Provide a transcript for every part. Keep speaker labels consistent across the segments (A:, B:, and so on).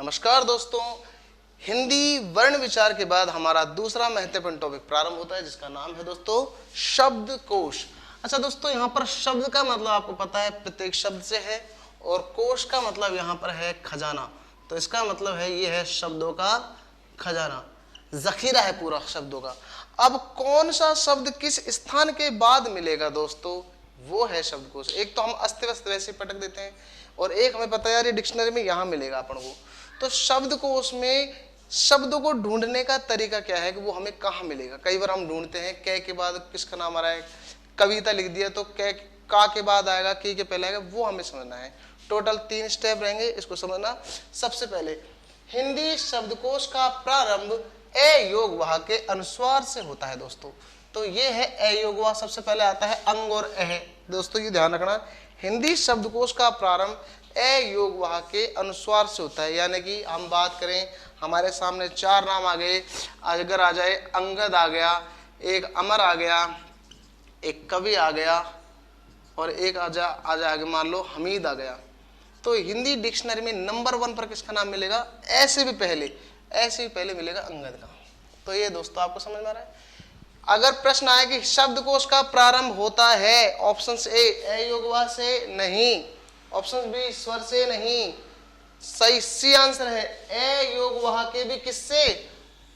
A: नमस्कार दोस्तों, हिंदी वर्ण विचार के बाद हमारा दूसरा महत्वपूर्ण टॉपिक प्रारंभ होता है जिसका नाम है दोस्तों शब्दकोश। अच्छा दोस्तों, यहाँ पर शब्द का मतलब आपको पता है प्रत्येक शब्द से है और कोश का मतलब यहाँ पर है खजाना। तो इसका मतलब है ये है शब्दों का खजाना, जखीरा है पूरा शब्दों का। अब कौन सा शब्द किस स्थान के बाद मिलेगा दोस्तों, वो है शब्दकोश। एक तो हम अस्त व्यस्त वैसे पटक देते हैं और एक हमें पता है यार ये डिक्शनरी में यहाँ मिलेगा अपन को। तो शब्दकोश में शब्दों को ढूंढने का तरीका क्या है कि वो हमें कहाँ मिलेगा। कई बार हम ढूंढते हैं कै के बाद किसका नाम आ रहा है, कविता लिख दिया तो कै का के बाद आएगा, की के पहले आएगा, वो हमें समझना है। टोटल 3 स्टेप रहेंगे, इसको समझना। सबसे पहले हिंदी शब्दकोश का प्रारंभ ए योग वाह के अनुस्वार से होता है दोस्तों। तो ये है ए योग वाह, सबसे पहले आता है अंग और एह। दोस्तों ये ध्यान रखना, हिंदी शब्दकोश का प्रारंभ ए योग वाह के अनुस्वार से होता है। यानी कि हम बात करें, हमारे सामने 4 नाम आ गए, अजगर आ जाए, अंगद आ गया, एक अमर आ गया, एक कवि आ गया और एक आ जाए मान लो हमीद आ गया। तो हिंदी डिक्शनरी में नंबर 1 पर किसका नाम मिलेगा, ऐसे भी पहले मिलेगा अंगद का। तो ये दोस्तों आपको समझ में आ रहा है। अगर प्रश्न आए कि शब्दकोश का प्रारंभ होता है ऑप्शन ए योग वाह से, नहीं। ऑप्शन बी स्वर से, नहीं। सही आंसर है ए योग वाह के भी किससे,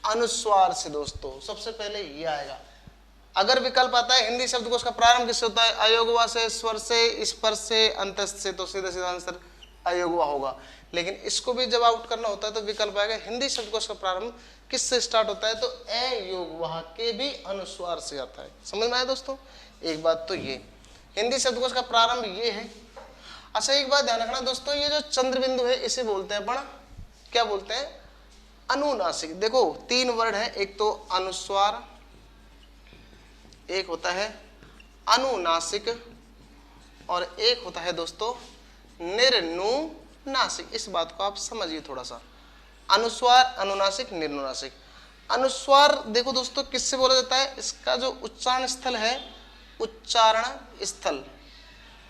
A: अनुस्वार से दोस्तों। सबसे पहले ये आएगा। अगर विकल्प आता है हिंदी शब्दकोश का प्रारंभ किससे होता है, अयोग वाह से, स्वर से, स्पर्श से, अंतस्थ से, तो सीधा आंसर अयोग वाह होगा। लेकिन इसको भी जब आउट करना होता है तो विकल्प आएगा हिंदी शब्दकोश का प्रारंभ किससे स्टार्ट होता है, तो ए योग वाह के भी अनुस्वार से आता है। समझ में आया दोस्तों। एक बात तो ये हिंदी शब्दकोश का प्रारंभ ये है। अच्छा एक बात ध्यान रखना दोस्तों, ये जो चंद्र बिंदु है इसे बोलते हैं अपन, क्या बोलते हैं, अनुनासिक। देखो 3 वर्ड है, एक तो अनुस्वार, एक होता है अनुनासिक और एक होता है दोस्तों निर्नुनासिक। इस बात को आप समझिए थोड़ा सा, अनुस्वार, अनुनासिक, निर्नुनासिक। अनुस्वार देखो दोस्तों किससे बोला जाता है, इसका जो उच्चारण स्थल है, उच्चारण स्थल,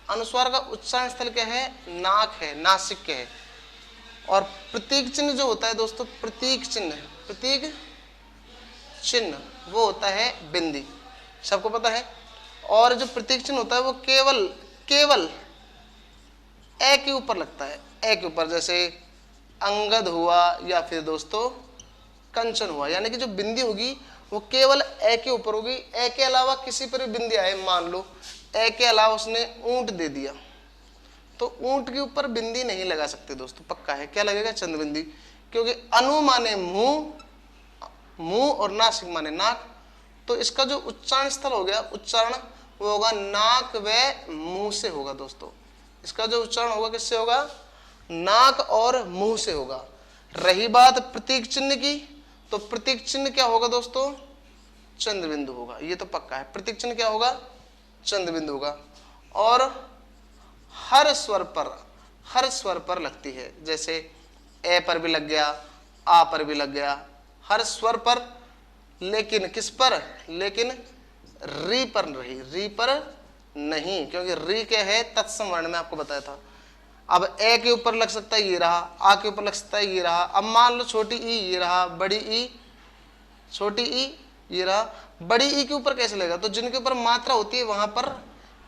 A: अनुस्वार का उच्चारण स्थल क्या है, नाक है, नासिक के है। और प्रतीक चिन्ह जो होता है दोस्तों, प्रतीक चिन्ह वो होता है बिंदी, सबको पता है। और जो प्रतीक चिन्ह होता है वो केवल ए के ऊपर लगता है, ए के ऊपर, जैसे अंगद हुआ या फिर दोस्तों कंचन हुआ। यानी कि जो बिंदी होगी वो केवल ए के ऊपर होगी। ए के अलावा किसी पर भी बिंदी आए, मान लो ए के अलावा उसने ऊंट दे दिया तो ऊंट के ऊपर बिंदी नहीं लगा सकते दोस्तों, पक्का है। क्या लगेगा, चंद्र बिंदी, क्योंकि अनु माने मुंह और नासिक माने नाक। तो इसका जो उच्चारण स्थल हो गया, उच्चारण वो होगा नाक व मुंह से होगा दोस्तों। इसका जो उच्चारण होगा किससे होगा, नाक और मुंह से होगा। रही बात प्रतीक चिन्ह की, तो प्रतीक चिन्ह क्या होगा दोस्तों, चंद्र बिंदु होगा। ये तो पक्का है, प्रतीक चिन्ह क्या होगा, चंद्र बिंदु होगा। और हर स्वर पर लगती है, जैसे ए पर भी लग गया, आ पर भी लग गया, हर स्वर पर। लेकिन किस पर, लेकिन री पर नहीं, क्योंकि री के है तत्सम वर्ण में आपको बताया था। अब ए के ऊपर लग सकता है ये रहा, आ के ऊपर लग सकता है ये रहा। अब मान लो छोटी ई ये रहा, बड़ी ई, छोटी ई ये रहा, बड़ी ई के ऊपर कैसे लगेगा, तो जिनके ऊपर मात्रा होती है वहां पर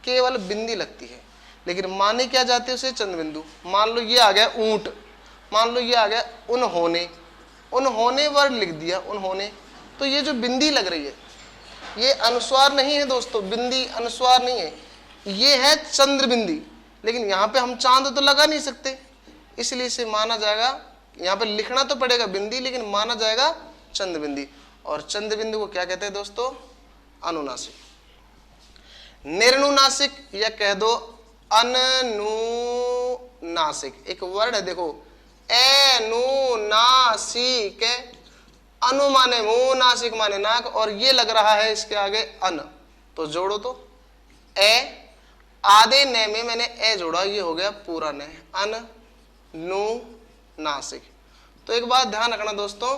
A: केवल बिंदी लगती है, लेकिन माने क्या जाती है उसे, चंद्र बिंदु। मान लो ये आ गया ऊंट, मान लो ये आ गया उन्होंने वर्ड लिख दिया, उन्होंने, तो ये जो बिंदी लग रही है ये अनुस्वार नहीं है दोस्तों, बिंदी अनुस्वार नहीं है, ये है चंद्र बिंदी। लेकिन यहाँ पे हम चांद तो लगा नहीं सकते, इसलिए इसे माना जाएगा, यहाँ पे लिखना तो पड़ेगा बिंदी, लेकिन माना जाएगा चंद्र बिंदी। और चंद्र बिंदु को क्या कहते हैं दोस्तों, अनुनासिक। निर्नुनासिक या कह दो अनुनासिक, एक वर्ड है देखो, अनुनासिक, अनु माने मुंह, नासिक माने नाक, और ये लग रहा है इसके आगे अन, तो जोड़ो तो ए, आधे ने में मैंने ए जोड़ा, ये हो गया पूरा ने, अन नु नासिक। तो एक बात ध्यान रखना दोस्तों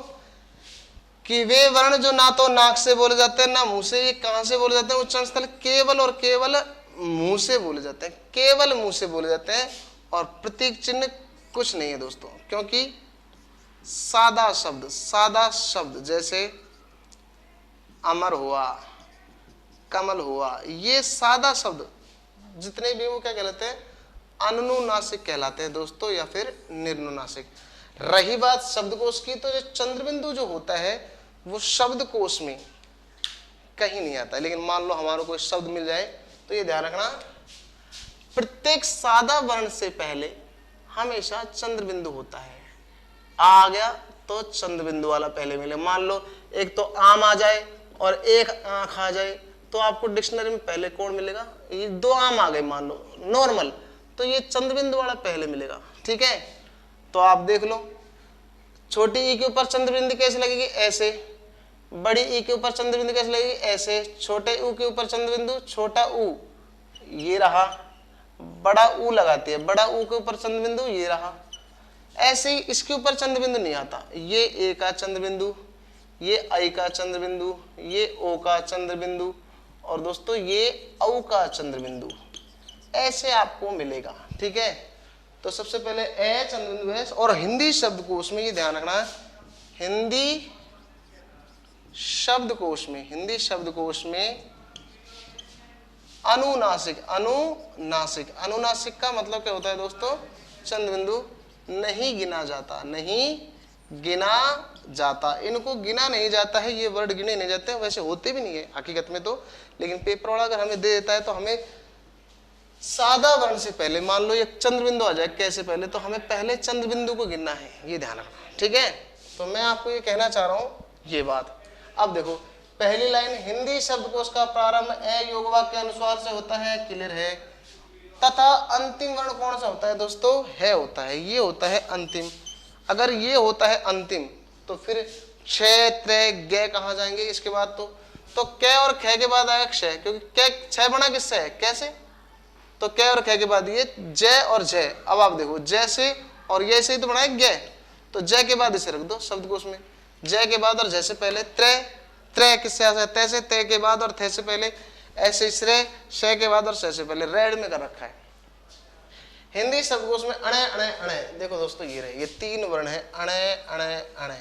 A: कि वे वर्ण जो ना तो नाक से बोले जाते हैं ना मुंह से, ये कहां से बोले जाते हैं, उच्चारण स्थल केवल और केवल मुंह से बोले जाते हैं, केवल मुंह से बोले जाते हैं। और प्रतीक चिन्ह कुछ नहीं है दोस्तों, क्योंकि सादा शब्द जैसे अमर हुआ, कमल हुआ, ये सादा शब्द जितने भी वो क्या कहलाते हैं, अनुनासिक कहलाते हैं दोस्तों, या फिर निर्नुनासिक। रही बात शब्दकोश की, तो जो चंद्रबिंदु जो होता है वो शब्दकोश में कहीं नहीं आता है। लेकिन मान लो हमारा कोई शब्द मिल जाए तो ये ध्यान रखना, प्रत्येक सादा वर्ण से पहले हमेशा चंद्रबिंदु होता है। आ गया तो चंद्रबिंदु वाला पहले मिले। मान लो एक तो आम आ जाए और एक आंख आ जाए, तो आपको डिक्शनरी में पहले कौन मिलेगा, ये दो आम आ गए मान लो नॉर्मल, तो ये चंद्रबिंदु वाला पहले मिलेगा। ठीक है, तो आप देख लो, छोटी ई के ऊपर चंद्रबिंदु कैसे लगेगी, ऐसे। बड़ी ई के ऊपर चंद्रबिंदु कैसे लगेगी, ऐसे। छोटे ऊ के ऊपर चंद्रबिंदु, छोटा ऊ ये रहा, बड़ा ऊ लगाती है, बड़ा ऊ के ऊपर चंद्रबिंदु ये रहा। ऐसे ही इसके ऊपर चंद्रबिंदु नहीं आता, ये ए का चंद्रबिंदु, ये आई का चंद्रबिंदु, ये ओ का चंद्रबिंदु, और दोस्तों ये औ का चंद्रबिंदु, ऐसे आपको मिलेगा। ठीक है, तो सबसे पहले ए चंद्रबिंदु है। और हिंदी शब्दकोश में ये ध्यान रखना है, हिंदी शब्दकोश में अनुनासिक का मतलब क्या होता है दोस्तों, चंद्रबिंदु नहीं गिना जाता, इनको गिना नहीं जाता है, ये वर्ड गिने नहीं जाते, वैसे होते भी नहीं है हकीकत में तो, लेकिन पेपर वाला अगर हमें दे देता है तो हमें सादा वर्ण से पहले, मान लो एक चंद्रबिंदु आ जाए कैसे पहले, तो हमें पहले चंद्रबिंदु को गिनना है, ये ध्यान रखना। ठीक है, तो मैं आपको ये कहना चाह रहा हूं ये बात। अब देखो पहली लाइन, हिंदी शब्दकोश का प्रारंभ ए योगवाक के अनुस्वार से होता है, क्लियर है, तथा अंतिम वर्ण कौन सा होता है दोस्तों, है होता है, ये होता है अंतिम। अगर ये होता है अंतिम तो फिर क्षय त्रय गे कहाँ जाएंगे इसके बाद, तो कै और ख के बाद आएगा क्षय, क्योंकि कै क्षय बना किससे है, कैसे, तो कै और ख के बाद ये जय और जय। अब आप देखो जय से और ये से ही तो बना है गे, तो जय के बाद इसे रख दो शब्दकोश में, जय के बाद और जय से पहले त्रय किससे आ सकता है, तय से, तय के बाद और थे से पहले, ऐसे श्रेय, शय के बाद और शय से पहले, रेड में कर रखा है। हिंदी शब्दकोश में अणे अणे अणे, देखो दोस्तों ये रहे, ये तीन वर्ण है, अणे अणे अणे।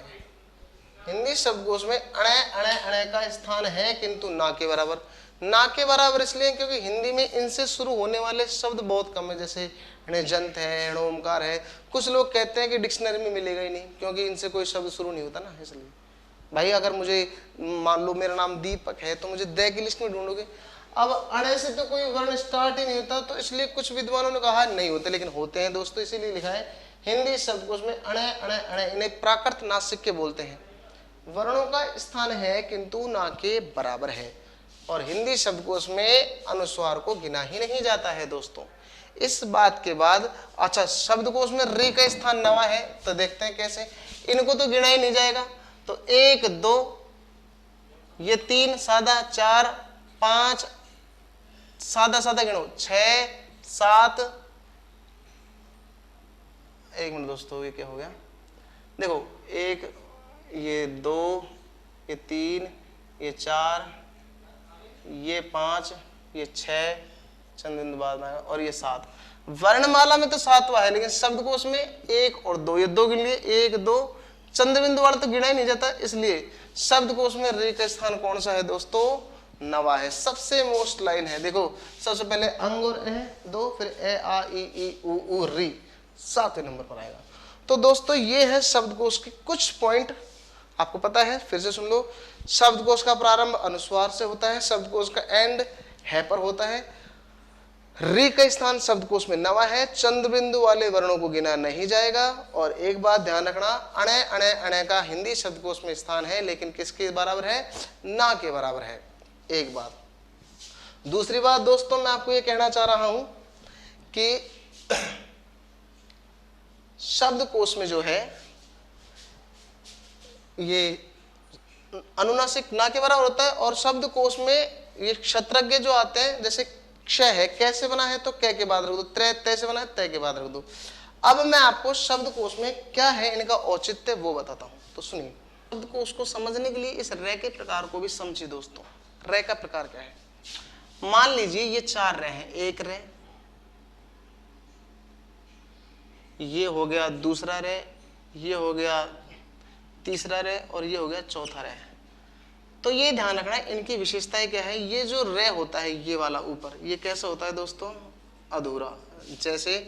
A: हिंदी शब्दकोश में अणे अणे अणे का स्थान है, किंतु ना के बराबर। ना के बराबर इसलिए क्योंकि हिंदी में इनसे शुरू होने वाले शब्द बहुत कम है, जैसे जंत है, ओमकार है। कुछ लोग कहते हैं कि डिक्शनरी में मिलेगा ही नहीं, क्योंकि इनसे कोई शब्द शुरू नहीं होता ना, इसलिए। भाई अगर मुझे मान लो मेरा नाम दीपक है तो मुझे दे की लिस्ट में ढूंढोगे, अब अणे से तो कोई वर्ण स्टार्ट ही नहीं होता, तो इसलिए कुछ विद्वानों ने कहा नहीं होते, लेकिन होते हैं दोस्तों, इसीलिए लिखा है हिंदी शब्दकोश में अणे अणे अणे, इन्हें प्राकृत नासिक के बोलते हैं। वर्णों का स्थान है किंतु ना के बराबर है, और हिंदी शब्दकोश में अनुस्वार को गिना ही नहीं जाता है दोस्तों। इस बात के बाद अच्छा, शब्दकोश में रे का स्थान नवा है, तो देखते हैं कैसे, इनको तो गिना ही नहीं जाएगा, तो 1 2 ये 3 सादा, 4 5 सादा सादा गिनो, 6 7, एक मिनट दोस्तों ये क्या हो गया, देखो 1 ये 2 ये 3 ये 4 ये 5 ये 6 चंद्रबिंदु बाद में, और ये 7। वर्णमाला में तो 7वां है, लेकिन शब्दकोश में 1 और 2, ये 2 गिन लिए, 1 2, चंद्रबिंदु वाला तो गिना ही नहीं जाता, इसलिए शब्दकोश में रे का स्थान कौन सा है दोस्तों, नवा है। सबसे मोस्ट लाइन है, देखो सबसे पहले अंग और ए 2, फिर ए आ ई उ री 7वें नंबर पर आएगा। तो दोस्तों ये है शब्दकोश के कुछ पॉइंट, आपको पता है, फिर से सुन लो। शब्दकोश का प्रारंभ अनुस्वार से होता है, शब्दकोश का एंड है पर होता है, री का स्थान शब्दकोश में नवा है, चंद्रबिंदु वाले वर्णों को गिना नहीं जाएगा। और एक बात ध्यान रखना, अणे अणे अणे का हिंदी शब्दकोश में स्थान है, लेकिन किसके बराबर है, ना के बराबर है। एक बात। दूसरी बात दोस्तों मैं आपको ये कहना चाह रहा हूं कि शब्दकोश में जो है ये अनुनासिक ना के बराबर होता है, और शब्दकोश में ये क्षत्रज्ञ जो आते हैं, जैसे क्षय है, कैसे बना है तो कै के बाद रख दो, त्रय तय से बना है तय के बाद रख दो। अब मैं आपको शब्दकोश में क्या है इनका औचित्य वो बताता हूं, तो सुनिए। शब्दकोश को समझने के लिए इस रे के प्रकार को भी समझिए दोस्तों। रे का प्रकार क्या है, मान लीजिए ये 4 रे हैं, एक रे, ये हो गया दूसरा रे, ये हो गया तीसरा रे और ये हो गया चौथा रे। तो ये ध्यान रखना है इनकी विशेषताएं क्या है। ये जो रे होता है ये वाला ऊपर, ये कैसा होता है दोस्तों, अधूरा। जैसे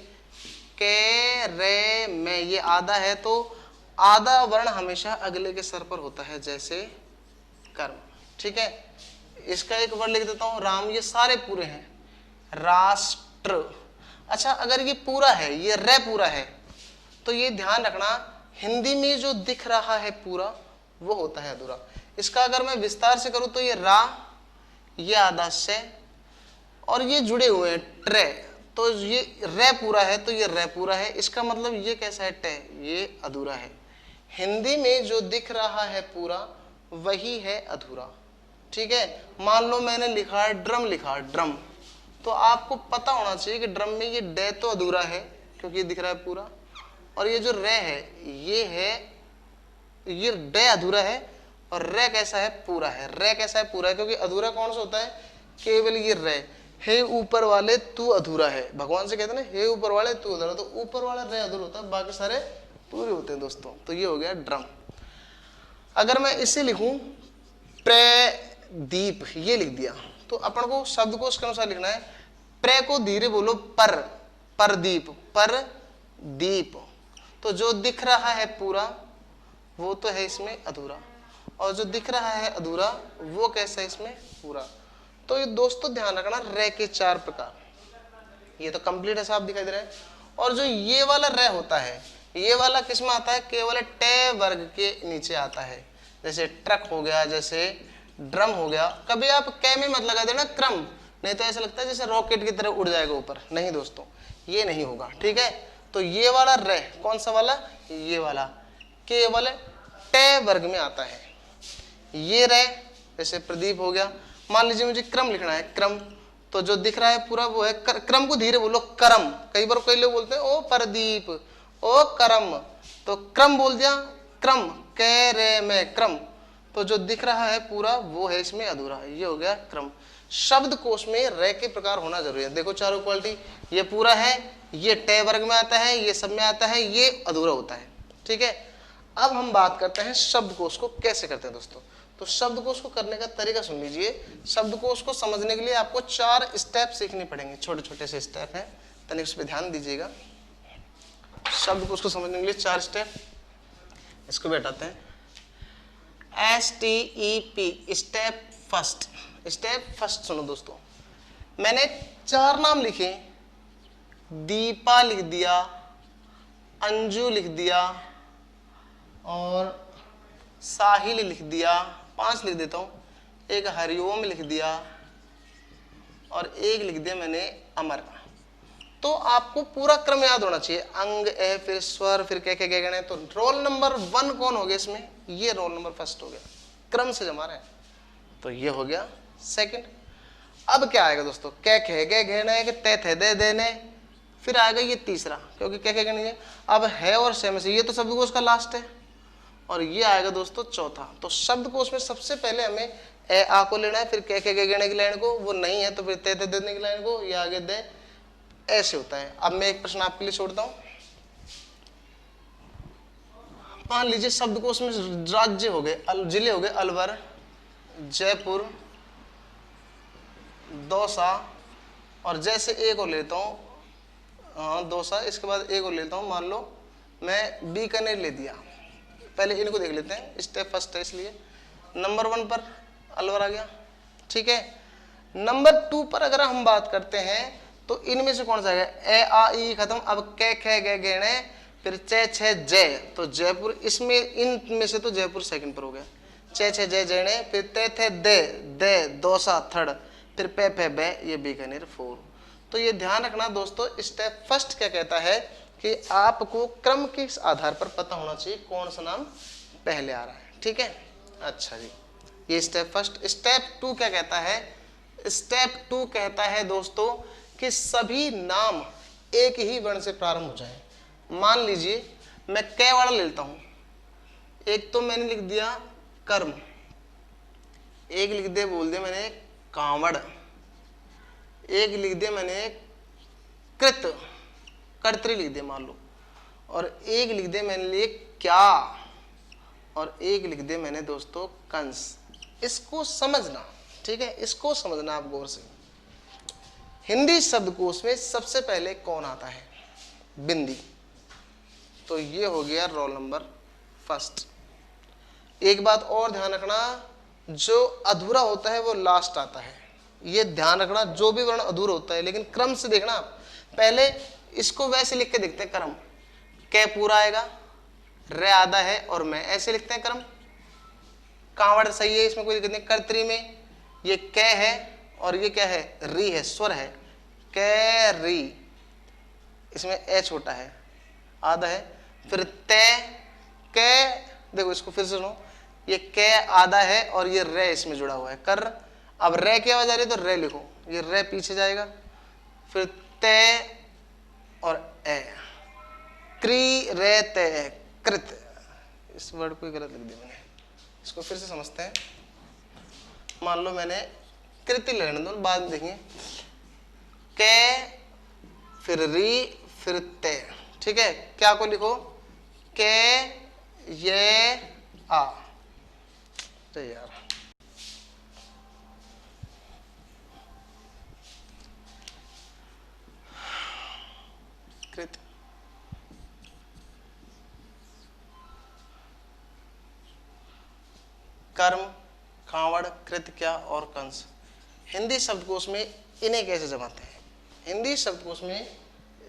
A: के रे में ये आधा है तो आधा वर्ण हमेशा अगले के सर पर होता है, जैसे कर्म। ठीक है, इसका एक वर्ड लिख देता हूं राम, ये सारे पूरे हैं, राष्ट्र। अच्छा, अगर ये पूरा है, ये रे पूरा है, तो ये ध्यान रखना हिंदी में जो दिख रहा है पूरा वो होता है अधूरा। इसका अगर मैं विस्तार से करूं तो ये रा, ये आधा से और ये जुड़े हुए हैं ट्रे, तो ये रे पूरा है तो ये रे पूरा है। इसका मतलब ये कैसा है, टे, ये अधूरा है। हिंदी में जो दिख रहा है पूरा वही है अधूरा। ठीक है, मान लो मैंने लिखा है ड्रम, लिखा है ड्रम, तो आपको पता होना चाहिए कि ड्रम में ये डे तो अधूरा है क्योंकि ये दिख रहा है पूरा, और ये जो रे है ये है, ये डे अधूरा है और रे कैसा है, पूरा है। रे कैसा है, पूरा है, क्योंकि अधूरा कौन सा होता है, केवल ये रे। हे ऊपर वाले तू अधूरा है, भगवान से कहते हैं ना, हे ऊपर वाले तू अधूरा, तो ऊपर वाला रे अधूरा होता है, बाकी सारे पूरे होते हैं दोस्तों। तो ये हो गया ड्रम। अगर मैं इसे लिखूं प्रदीप, ये लिख दिया, तो अपन को शब्द को उसके अनुसार लिखना है। प्रे को धीरे बोलो, पर, परदीप, पर दीप। तो जो दिख रहा है पूरा वो तो है इसमें अधूरा, और जो दिख रहा है अधूरा वो कैसा है इसमें पूरा। तो ये दोस्तों ध्यान रखना, रे के 4 प्रकार, ये तो कंप्लीट हिसाब दिखाई दे रहा है। और जो ये वाला रे होता है, ये वाला किस में आता है, केवल टे वर्ग के नीचे आता है। जैसे ट्रक हो गया, जैसे ड्रम हो गया। कभी आप कै में मत लगा देना क्रम, नहीं तो ऐसा लगता है जैसे रॉकेट की तरह उड़ जाएगा ऊपर, नहीं दोस्तों ये नहीं होगा। ठीक है, तो ये वाला रे कौन सा वाला, ये वाला केवल टे वर्ग में आता है। ये रे जैसे प्रदीप हो गया। मान लीजिए मुझे क्रम लिखना है, क्रम, तो जो दिख रहा है पूरा वो है क्रम को धीरे बोलो, करम। कई बार कई लोग बोलते हैं ओ प्रदीप, ओ करम, तो क्रम बोल दिया, क्रम, कै रे में क्रम। तो जो दिख रहा है पूरा वो है इसमें अधूरा, ये हो गया क्रम। शब्द कोश में रे के प्रकार होना जरूरी है। देखो चारों क्वालिटी, ये पूरा है, ये टे वर्ग में आता है, ये सब में आता है, ये अधूरा होता है। ठीक है, अब हम बात करते हैं शब्दकोश को कैसे करते हैं दोस्तों। तो शब्दकोश को करने का तरीका सुन लीजिए। शब्दकोश को समझने के लिए आपको 4 स्टेप सीखने पड़ेंगे, छोटे छोटे से स्टेप हैं, तनिक उस पर ध्यान दीजिएगा। शब्दकोश को समझने के लिए 4 स्टेप, इसको बैठाते हैं। STEP, step first. Step first सुनो दोस्तों, मैंने 4 नाम लिखे, दीपा लिख दिया, अंजू लिख दिया और साहिल लिख दिया, 5 लिख देता हूँ, एक हरिओम लिख दिया और एक लिख दिया मैंने अमर। तो आपको पूरा क्रम याद होना चाहिए, अंग, ए, फिर स्वर, फिर क्या क्या गए। तो रोल नंबर 1 कौन हो गया इसमें, ये रोल नंबर फर्स्ट हो गया, क्रम से जमा रहे हैं। तो ये हो गया सेकंड। अब क्या आएगा दोस्तों, कै खे गए घेने के ते थे दे देने, फिर आएगा ये तीसरा, क्योंकि क्या क्या नहीं है अब है और से में से, ये तो शब्दकोश का लास्ट है। और ये आएगा दोस्तों चौथा। तो शब्दकोश में सबसे पहले हमें ए आ को लेना है, फिर कै खे गए घेने की लाइन को, वो नहीं है तो फिर ते थे देने की लाइन को, ये आगे दे, ऐसे होता है। अब मैं एक प्रश्न आपके लिए छोड़ता हूं। मान लीजिए शब्दकोश में राज्य हो गए, जिले हो गए अलवर, जयपुर, दौसा, और जैसे एक और लेता हूं, हाँ दौसा, इसके बाद एक और लेता हूं, मान लो मैं बीकानेर ले दिया। पहले इनको देख लेते हैं, स्टेप फर्स्ट है इसलिए। नंबर 1 पर अलवर आ गया। ठीक है, नंबर 2 पर अगर हम बात करते हैं तो इनमें से कौन सा है, ए आ ई खत्म, अब कै खे गए गेणे, फिर चे छे जय, तो जयपुर, इसमें इनमें से तो जयपुर सेकंड पर हो गया। चे छे जय जयणे, फिर ते थे दे दे, दौसा थर्ड, फिर पे फे बे, ये बीकानेर 4। तो ये ध्यान रखना दोस्तों, स्टेप फर्स्ट क्या कहता है कि आपको क्रम के आधार पर पता होना चाहिए कौन सा नाम पहले आ रहा है। ठीक है, अच्छा जी, ये स्टेप फर्स्ट। स्टेप 2 क्या कहता है, स्टेप 2 कहता है दोस्तों कि सभी नाम एक ही वर्ण से प्रारंभ हो जाए। मान लीजिए मैं कै वाला लेता हूं, एक तो मैंने लिख दिया कर्म, एक लिख दिया बोल दिया मैंने कांवड़, एक लिख दिया मैंने कृत, कर्तरी लिख दिया मान लो, और एक लिख दिया मैंने लिए क्या, और एक लिख दिया मैंने दोस्तों कंस। इसको समझना, ठीक है, इसको समझना आप गौर से। हिंदी शब्दकोश में सबसे पहले कौन आता है? बिंदी। तो ये हो गया रोल नंबर फर्स्ट। एक बात और ध्यान रखना, जो अधूरा होता है वो लास्ट आता है, ये ध्यान रखना। जो भी वर्ण अधूरा होता है, लेकिन क्रम से देखना। पहले इसको वैसे लिख के देखते हैं क्रम, कै पूरा आएगा, रे आधा है और मैं, ऐसे लिखते हैं क्रम। कांवड़ सही है, इसमें कोई दिक्कत नहीं। कर्तरी में ये कै है और ये क्या है? री है, स्वर है, कै री। इसमें ए छोटा है, आधा है। फिर तय, कै, देखो इसको फिर से सुनो, ये कै आधा है और ये रे इसमें जुड़ा हुआ है, कर। अब रे की आवाज आ रही है तो रे लिखो, ये रे पीछे जाएगा। फिर तय और ए, क्री रे तय, कृत। इस वर्ड को गलत लिख दिया मैंने, इसको फिर से समझते हैं। मान लो मैंने कृति लेने दो, बाद में देखेंगे। कै, फिर री, फिर ते, ठीक है। क्या को लिखो? कै ये आ। तो यार कृत, कर्म, कांवड़, कृत, क्या और कंस। हिंदी शब्दकोश में इन्हें कैसे जमाते हैं? हिंदी शब्दकोश में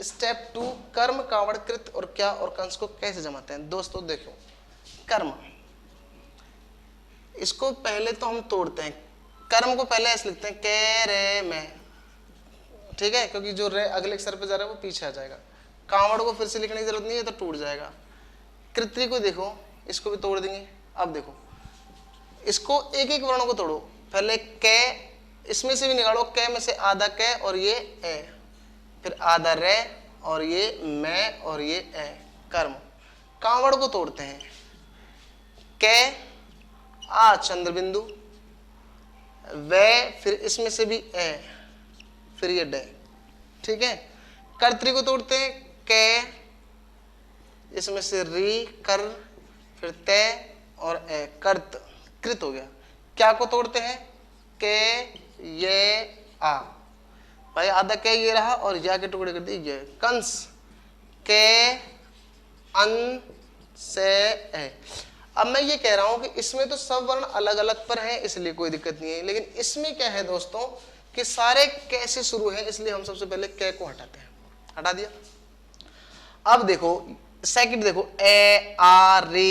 A: स्टेप 2 कर्म, कांवड़, कृत और क्या और कंस को कैसे जमाते हैं? दोस्तों देखो, कर्म, इसको पहले तो हम तोड़ते हैं। कर्म को पहले ऐसे लिखते हैं कै रे मैं, ठीक है, क्योंकि जो रे अगले अक्षर पे जा रहा है वो पीछे आ जाएगा। कांवड़ को फिर से लिखने की जरूरत नहीं है, तो टूट जाएगा। कृति को देखो, इसको भी तोड़ देंगे। अब देखो, इसको एक एक वर्णों को तोड़ो। पहले कै, इसमें से भी निकालो, कै में से आधा कै और ये ए, फिर आधा रे और ये मैं और ये ए, कर्म। कांवड़ को तोड़ते हैं, कै आ चंद्र बिंदु, वे, फिर इसमें से भी ए, फिर ये डे, ठीक है। कर्तरी को तोड़ते हैं, कै, इसमें से री, कर, फिर तय और ए, कर्त, कृत हो गया। क्या को तोड़ते हैं? के ये आ, भाई आधा के ये रहा और या के टुकड़े कर दिए ये। कंस, के अन से ए। अब मैं ये कह रहा हूं कि इसमें तो सब वर्ण अलग अलग पर हैं, इसलिए कोई दिक्कत नहीं है, लेकिन इसमें क्या है दोस्तों कि सारे कैसे शुरू है, इसलिए हम सबसे पहले कै को हटाते हैं। हटा दिया। अब देखो सेकंड, देखो ए आ रे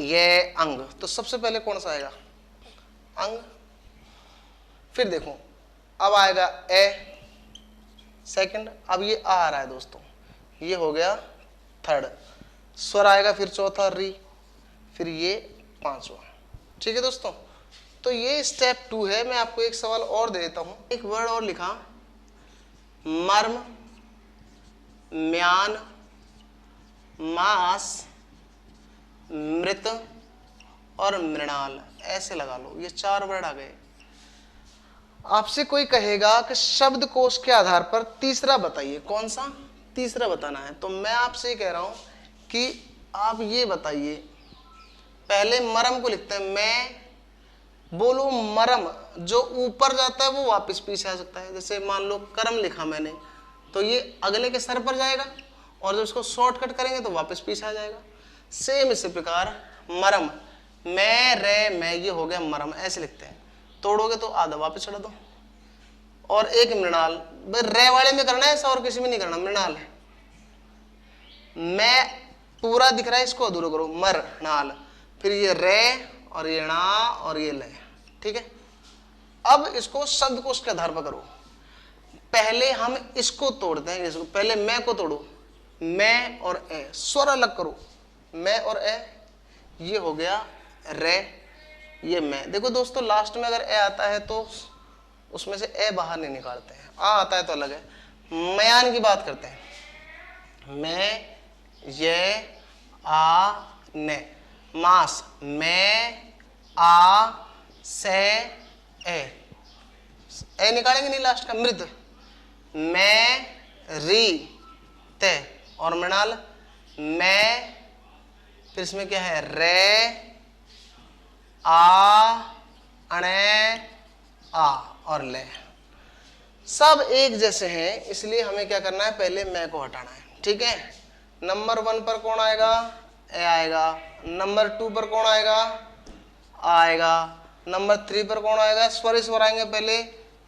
A: ये अंग, तो सबसे पहले कौन सा आएगा? अंग। फिर देखो अब आएगा ए सेकंड, अब ये आ रहा है दोस्तों, ये हो गया थर्ड। स्वर आएगा फिर चौथा री, फिर ये पांचवा, ठीक है दोस्तों। तो ये स्टेप 2 है। मैं आपको एक सवाल और दे देता हूं। एक वर्ड और लिखा, मर्म, म्यान, मास, मृत और मृणाल, ऐसे लगा लो। ये 4 वर्ड आ गए। आपसे कोई कहेगा कि शब्दकोश के आधार पर तीसरा बताइए, कौन सा तीसरा बताना है, तो मैं आपसे ये कह रहा हूं कि आप ये बताइए। पहले मरम को लिखते हैं, मैं बोलो मरम, जो ऊपर जाता है वो वापस पीछे आ सकता है। जैसे मान लो करम लिखा मैंने, तो ये अगले के सर पर जाएगा और जब उसको शॉर्टकट करेंगे तो वापस पीछे आ जाएगा। सेम इसी प्रकार मरम, मैं रे मैं, ये हो गया मरम, ऐसे लिखते हैं। तोड़ोगे तो आधा वापस चढ़ा दो। और एक मृणाल, रे वाले में करना है ऐसा, और किसी में नहीं करना। मृणाल, मैं पूरा दिख रहा है, इसको अधूरा करो, मरनाल, फिर ये रे और ये ना और ये ले, ठीक है। अब इसको शब्दकोश के आधार पर करो। पहले हम इसको तोड़ते हैं, इसको पहले मैं को तोड़ो, मैं और ए, स्वर अलग करो, मैं और ए, ये हो गया रे, ये मैं। देखो दोस्तों लास्ट में अगर ए आता है तो उसमें से ए बाहर नहीं निकालते हैं, आ आता है तो अलग है। मयान की बात करते हैं, मैं ये आ ने, मास, मैं आ से ए निकालेंगे नहीं लास्ट का। मृद, मैं री ते और मृणाल, मैं, फिर इसमें क्या है रे आ, अणे, आ और ले सब एक जैसे हैं, इसलिए हमें क्या करना है, पहले मैं को हटाना है। ठीक है, नंबर 1 पर कौन आएगा, ए आएगा। नंबर 2 पर कौन आएगा, आएगा। नंबर 3 पर कौन आएगा, स्वर स्वर आएंगे, पहले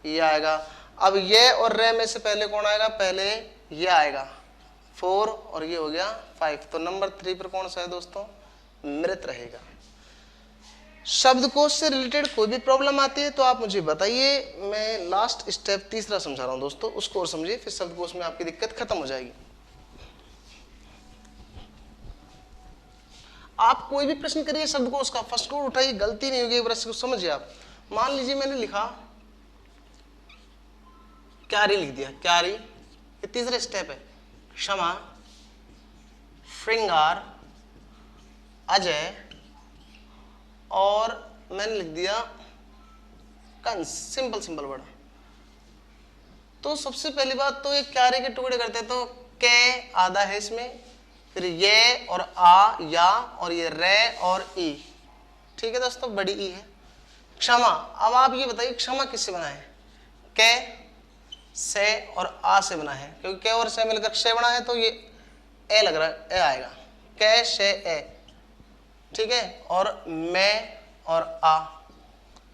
A: ये आएगा। अब ये और रे में से पहले कौन आएगा, पहले ये आएगा। 4 और ये हो गया 5, तो नंबर 3 पर कौन सा है दोस्तों, मृत रहेगा। शब्दकोश से रिलेटेड कोई भी प्रॉब्लम आती है तो आप मुझे बताइए, मैं लास्ट स्टेप तीसरा समझा रहा हूं दोस्तों, उसको और समझिए, फिर शब्दकोश में आपकी दिक्कत खत्म हो जाएगी। आप कोई भी प्रश्न करिए शब्दकोश का, फर्स्ट कोड उठाइए, गलती नहीं होगी, एक बार इसको समझिए आप। मान लीजिए मैंने लिखा क्यारी, लिख दिया क्यारी, ये तीसरा स्टेप है। क्षमा, श्रृंगार, अजय, और मैंने लिख दिया कंस, सिंपल सिंपल वर्ड। तो सबसे पहली बात तो ये क्यारे के टुकड़े करते हैं, तो के आधा है इसमें, फिर ये और आ या, और ये रे और ई। ठीक है दोस्तों, बड़ी ई है। क्षमा, अब आप ये बताइए क्षमा किससे बना है, के से और आ से बना है, क्योंकि के और से मिलकर से बना है, तो ये ए लग रहा है, ए आएगा, के से ए। ठीक है, और मैं और आ।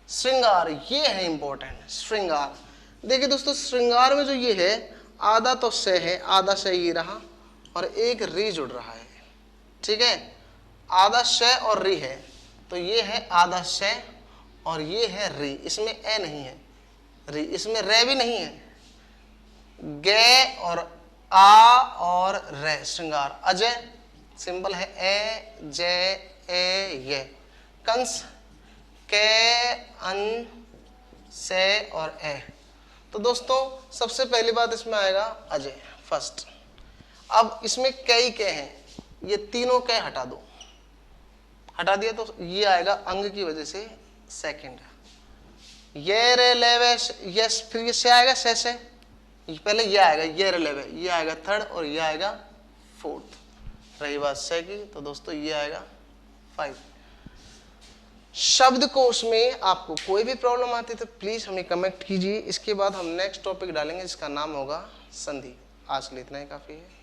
A: श्रृंगार, ये है इंपॉर्टेंट, श्रृंगार। देखिए दोस्तों, श्रृंगार में जो ये है, आधा तो से है, आधा से ये रहा, और एक री जुड़ रहा है। ठीक है, आधा से और री है, तो ये है आधा से और ये है री, इसमें ए नहीं है, री, इसमें रे भी नहीं है। गे और आ और रे, श्रृंगार। अजय, सिंपल है, ए जे ए ये। कंस, के अन से और ए। तो दोस्तों सबसे पहली बात इसमें आएगा अजय, फर्स्ट। अब इसमें कई के हैं, ये तीनों के हटा दो, हटा दिया तो ये आएगा अंग की वजह से सेकंड। ये रे लेवे, यस, फिर ये से आएगा, से पहले ये आएगा, ये रे लेवे, ये आएगा थर्ड, और ये आएगा फोर्थ। रही बात से की, तो दोस्तों ये आएगा 5। शब्दकोश में आपको कोई भी प्रॉब्लम आती है तो प्लीज हमें कमेंट कीजिए। इसके बाद हम नेक्स्ट टॉपिक डालेंगे जिसका नाम होगा संधि। आज के लिए इतना ही काफी है।